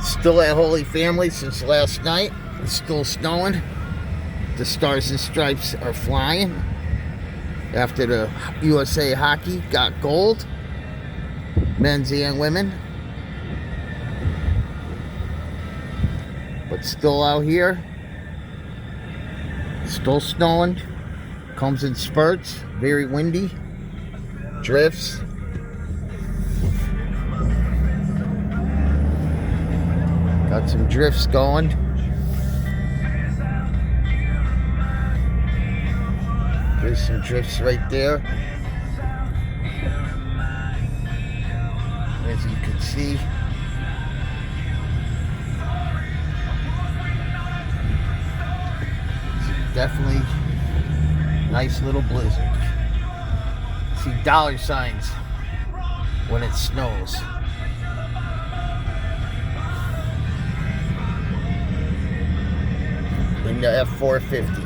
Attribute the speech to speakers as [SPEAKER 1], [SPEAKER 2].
[SPEAKER 1] Still at Holy Family since last night. It's still snowing. The Stars and Stripes are flying after the USA Hockey got gold, men's and women. But still out here, still snowing, comes in spurts, very windy, drifts. Got some drifts going. There's some drifts right there. As you can see. It's definitely nice little blizzard. See dollar signs when it snows. In the F-450.